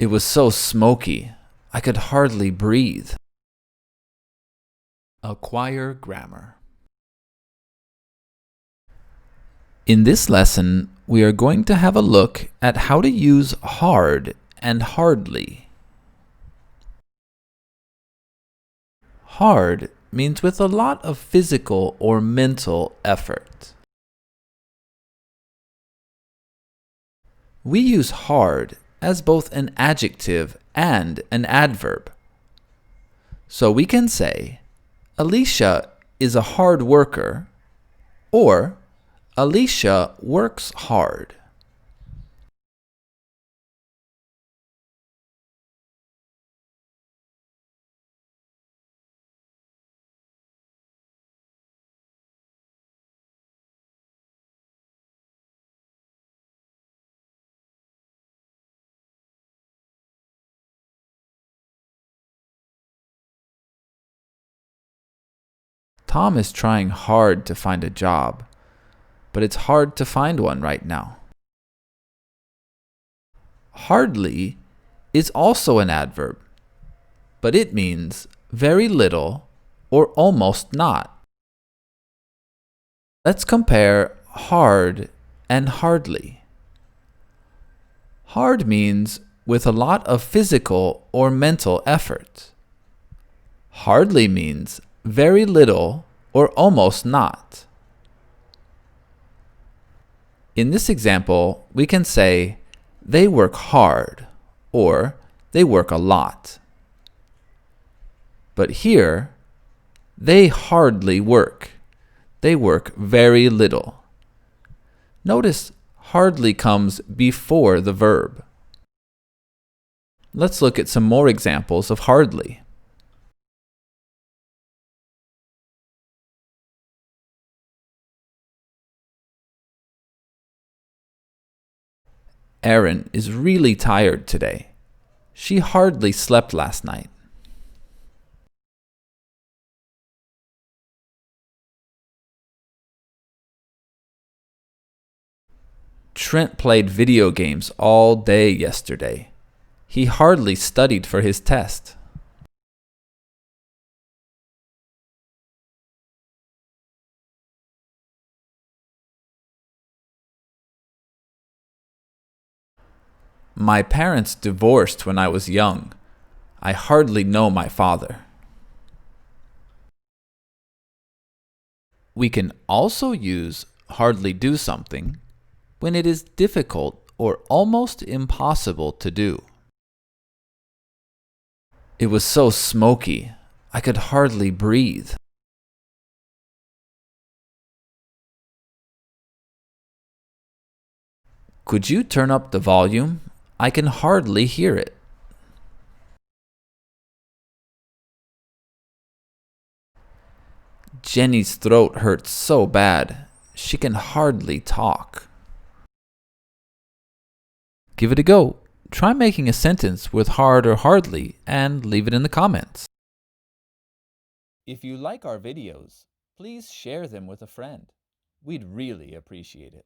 It was so smoky, I could hardly breathe. Acquire grammar. In this lesson, we are going to have a look at how to use hard and hardly. Hard means with a lot of physical or mental effort. We use hard as both an adjective and an adverb. So we can say, Alicia is a hard worker, or Alicia works hard. Tom is trying hard to find a job, but it's hard to find one right now. Hardly is also an adverb, but it means very little or almost not. Let's compare hard and hardly. Hard means with a lot of physical or mental effort. Hardly means very little or almost not. In this example, we can say, they work hard or they work a lot. But here, they hardly work. They work very little. Notice hardly comes before the verb. Let's look at some more examples of hardly. Erin is really tired today. She hardly slept last night. Trent played video games all day yesterday. He hardly studied for his test. My parents divorced when I was young. I hardly know my father. We can also use hardly do something when it is difficult or almost impossible to do. It was so smoky, I could hardly breathe. Could you turn up the volume? I can hardly hear it. Jenny's throat hurts so bad, she can hardly talk. Give it a go. Try making a sentence with hard or hardly and leave it in the comments. If you like our videos, please share them with a friend. We'd really appreciate it.